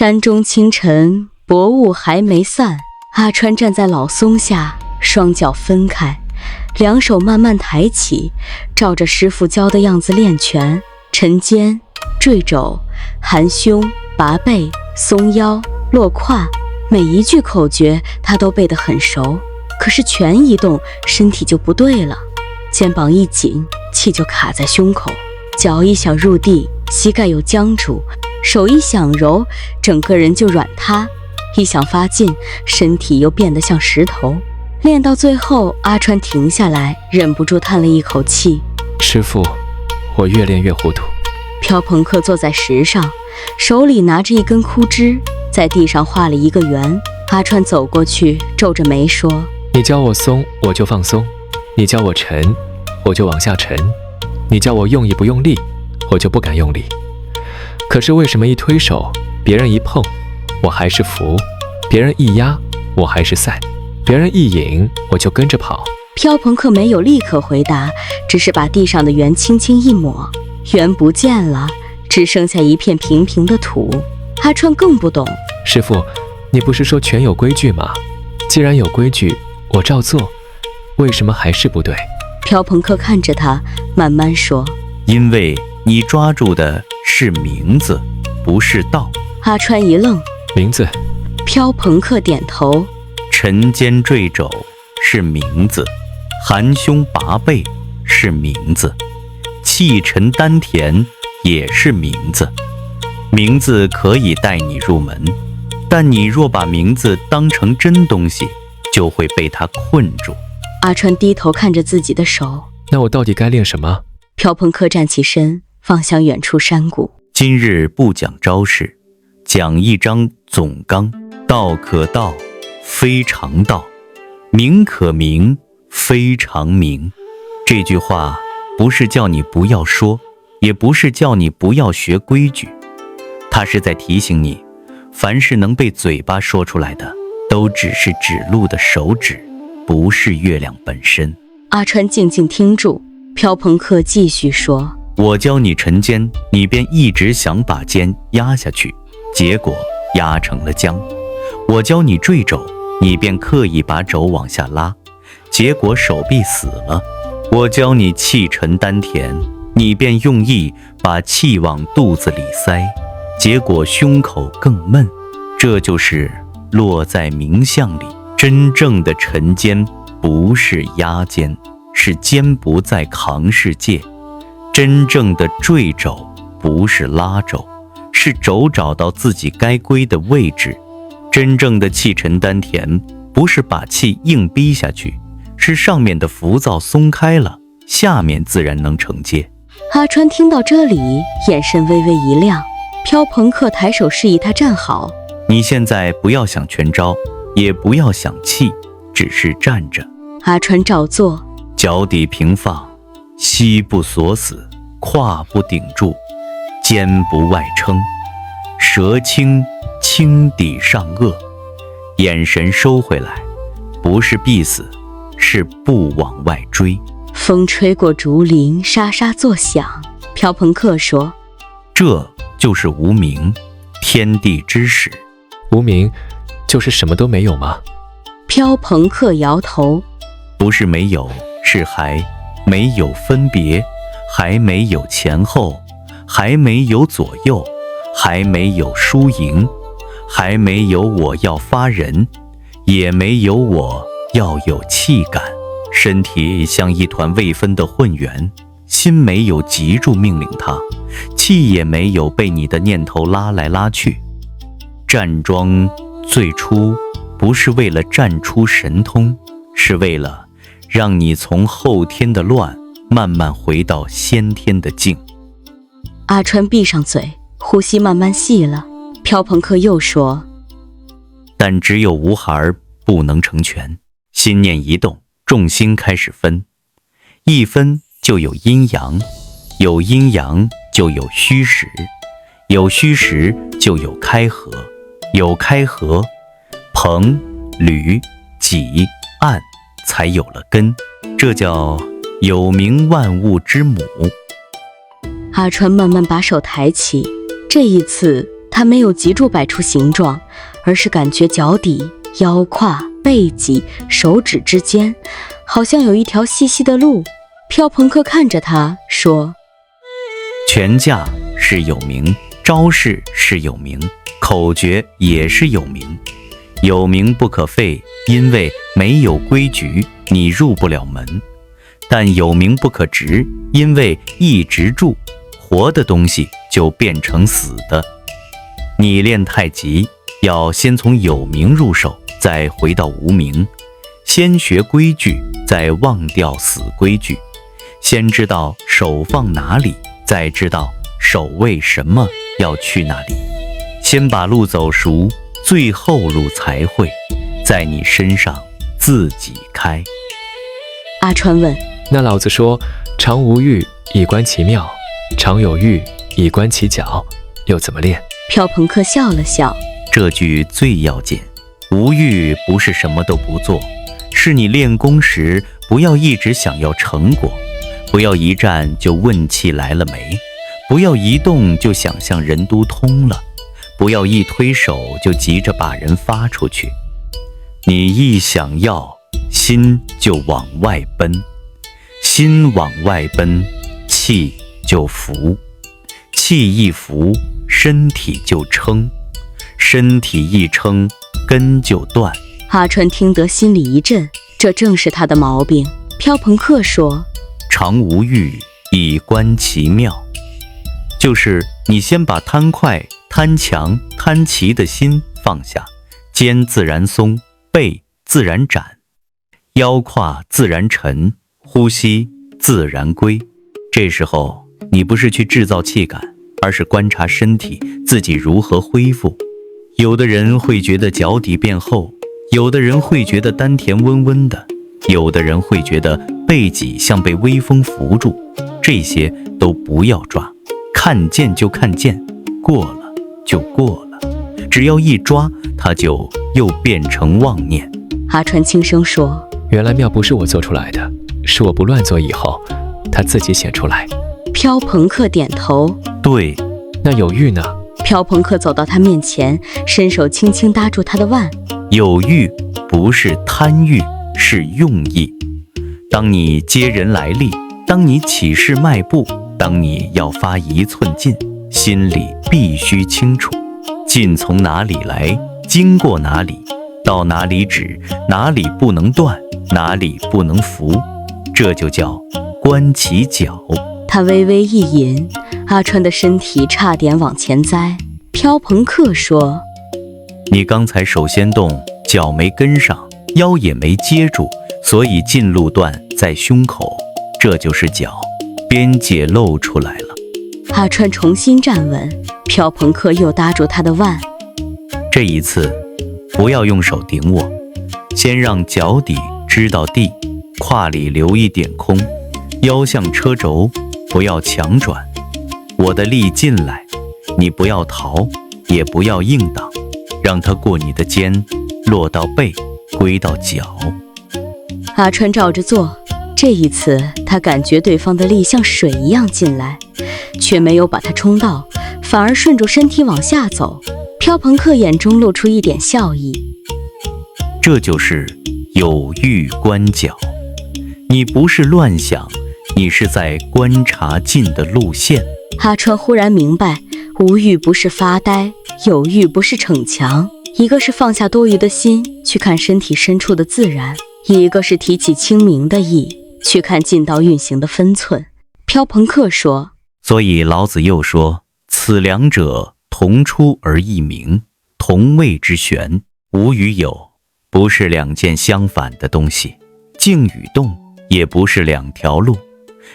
山中清晨，薄雾还没散，阿川站在老松下，双脚分开，两手慢慢抬起，照着师傅教的样子练拳，沉肩、坠肘、含胸、拔背、松腰、落胯，每一句口诀他都背得很熟。可是拳一动，身体就不对了，肩膀一紧，气就卡在胸口，脚一想入地，膝盖又僵住，手一想揉，整个人就软塌，一想发劲，身体又变得像石头。练到最后，阿川停下来，忍不住叹了一口气：师傅，我越练越糊涂。朴朋克坐在石上，手里拿着一根枯枝，在地上画了一个圆。阿川走过去，皱着眉说：你教我松，我就放松；你教我沉，我就往下沉；你叫我用意不用力，我就不敢用力。可是为什么一推手，别人一碰，我还是扶；别人一压，我还是赛；别人一引，我就跟着跑。朴朋克没有立刻回答，只是把地上的圆轻轻一抹，圆不见了，只剩下一片平平的土。阿川更不懂：师傅，你不是说拳有规矩吗？既然有规矩，我照做，为什么还是不对？朴朋克看着他，慢慢说：因为你抓住的是名字，不是道。阿川一愣：名字？朴朋克点头：沉肩坠肘是名字，含胸拔背是名字，气沉丹田也是名字。名字可以带你入门，但你若把名字当成真东西，就会被它困住。阿川低头看着自己的手：那我到底该练什么？朴朋克站起身，望向远处山谷：今日不讲招式，讲一章总纲。道可道，非常道；名可名，非常名。这句话不是叫你不要说，也不是叫你不要学规矩，它是在提醒你，凡是能被嘴巴说出来的，都只是指路的手指，不是月亮本身。阿川静静听住，朴朋克继续说：我教你沉肩，你便一直想把肩压下去，结果压成了浆。我教你坠肘，你便刻意把肘往下拉，结果手臂死了。我教你气沉丹田，你便用意把气往肚子里塞，结果胸口更闷。这就是落在名相里，真正的沉肩不是压肩，是肩不在扛世界。真正的坠肘不是拉肘，是肘找到自己该归的位置。真正的气沉丹田不是把气硬逼下去，是上面的浮躁松开了，下面自然能承接。阿川听到这里，眼神微微一亮。朴朋克抬手示意他站好：你现在不要想拳招，也不要想气，只是站着。阿川照做，脚底平放，膝不锁死，胯不顶住，肩不外撑，舌轻轻抵上颚，眼神收回来，不是必死，是不往外追。风吹过竹林，沙沙作响。朴朋克说：这就是无名，天地之始。无名就是什么都没有吗？朴朋克摇头：不是没有，是还没有分别，还没有前后，还没有左右，还没有输赢，还没有我要发人，也没有我要有气感。身体像一团未分的混元，心没有急住命令它，气也没有被你的念头拉来拉去。站桩最初不是为了站出神通，是为了让你从后天的乱慢慢回到先天的静。阿川闭上嘴，呼吸慢慢细了。朴朋克又说：但只有无孩不能成全。心念一动，重心开始分，一分就有阴阳，有阴阳就有虚实，有虚实就有开合，有开合，朋履己岸才有了根，这叫有名万物之母。阿川慢慢把手抬起，这一次他没有急住摆出形状，而是感觉脚底、腰胯、背脊、手指之间好像有一条细细的路。飘朋克看着他说，拳架是有名，招式是有名，口诀也是有名。有名不可废，因为没有规矩你入不了门。但有名不可直，因为一直住，活的东西就变成死的。你练太极要先从有名入手，再回到无名，先学规矩，再忘掉死规矩，先知道手放哪里，再知道手为什么要去那里。先把路走熟，最后路才会在你身上自己开。阿川问，那老子说常无欲以观其妙，常有欲以观其徼，又怎么练？飘朋克笑了笑，这句最要紧。无欲不是什么都不做，是你练功时不要一直想要成果，不要一站就问气来了没，不要一动就想象任督通了，不要一推手就急着把人发出去。你一想要，心就往外奔，心往外奔，气就浮，气一浮，身体就撑，身体一撑，根就断。阿川听得心里一震，这正是他的毛病。飘朋克说，常无欲以观其妙，就是你先把贪快、贪强、贪奇的心放下，肩自然松，背自然展，腰胯自然沉，呼吸自然归。这时候你不是去制造气感，而是观察身体自己如何恢复。有的人会觉得脚底变厚，有的人会觉得丹田温温的，有的人会觉得背脊像被微风拂住，这些都不要抓，看见就看见，过了就过了，只要一抓，它就又变成妄念。阿川轻声说，原来妙不是我做出来的，是我不乱做以后它自己显出来。飘朋克点头，对。那有欲呢？飘朋克走到他面前，伸手轻轻搭住他的腕。有欲不是贪欲，是用意。当你接人来力，当你起势迈步，当你要发一寸劲，心里必须清楚，劲从哪里来，经过哪里，到哪里止，哪里不能断，哪里不能浮，这就叫观其徼。他微微一引，阿川的身体差点往前栽。飘朋克说，你刚才手先动，脚没跟上，腰也没接住，所以劲路段在胸口，这就是脚，边界露出来了。阿川重新站稳，飘朋克又搭住他的腕。这一次不要用手顶我，先让脚底支到地，胯里留一点空，腰像车轴，不要强转。我的力进来，你不要逃，也不要硬挡，让它过你的肩，落到背，归到脚。阿川照着做，这一次他感觉对方的力像水一样进来，却没有把他冲到，反而顺着身体往下走。飘朋克眼中露出一点笑意。这就是有欲观脚，你不是乱想，你是在观察进的路线。阿川忽然明白，无欲不是发呆，有欲不是逞强，一个是放下多余的心去看身体深处的自然，一个是提起清明的意去看劲道运行的分寸。飘朋克说，所以老子又说，此两者同出而异名，同谓之玄。无与有不是两件相反的东西，静与动也不是两条路。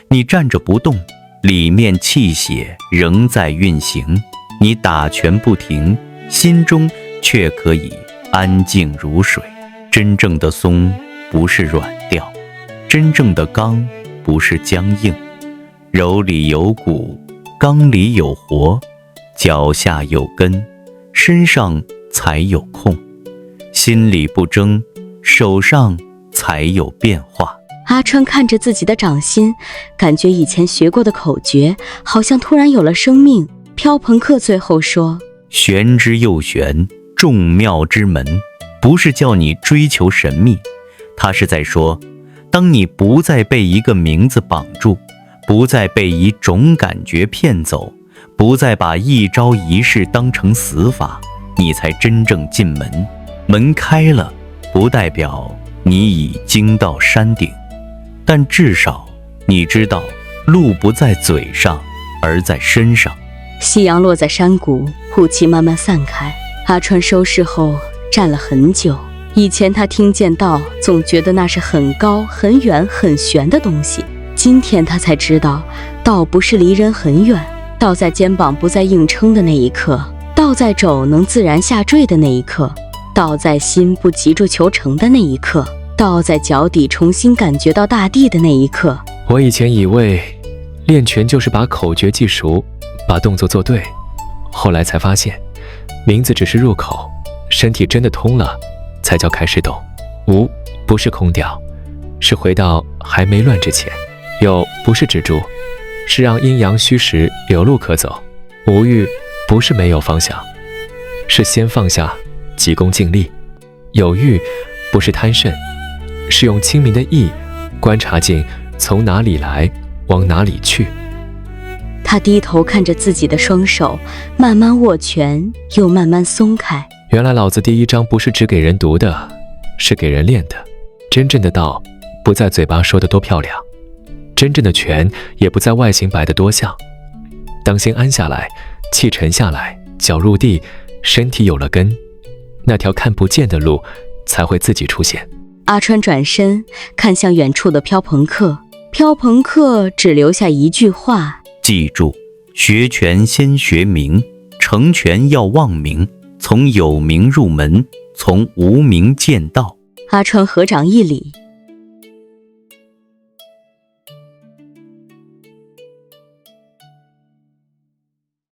你站着不动，里面气血仍在运行，你打拳不停，心中却可以安静如水。真正的松不是软掉，真正的刚不是僵硬，柔里有骨，刚里有活，脚下有根，身上才有空，心里不争，手上才有变化。阿川看着自己的掌心，感觉以前学过的口诀好像突然有了生命。飘朋克最后说，玄之又玄，众妙之门，不是叫你追求神秘，它是在说，当你不再被一个名字绑住，不再被一种感觉骗走，不再把一招一式当成死法，你才真正进门。门开了，不代表你已经到山顶，但至少你知道路不在嘴上，而在身上。夕阳落在山谷，雾气慢慢散开。阿川收拾后站了很久。以前他听见道，总觉得那是很高、很远、很玄的东西。今天他才知道，道不是离人很远，道在肩膀不再硬撑的那一刻，道在肘能自然下坠的那一刻，道在心不急着求成的那一刻，道在脚底重新感觉到大地的那一刻。我以前以为练拳就是把口诀记熟，把动作做对，后来才发现，名字只是入口，身体真的通了，才叫开始懂。无不是空掉，是回到还没乱之前。有不是止住，是让阴阳虚实有路可走。无欲不是没有方向，是先放下，急功近利。有欲不是贪甚，是用清明的意观察境从哪里来，往哪里去。他低头看着自己的双手，慢慢握拳，又慢慢松开。原来老子第一章不是只给人读的，是给人练的。真正的道，不在嘴巴说的多漂亮，真正的拳也不在外形摆得多像。当心安下来，气沉下来，脚入地，身体有了根，那条看不见的路才会自己出现。阿川转身看向远处的飘朋克，飘朋克只留下一句话：记住，学拳先学名，成拳要忘名，从有名入门，从无名见道。阿川合掌一礼，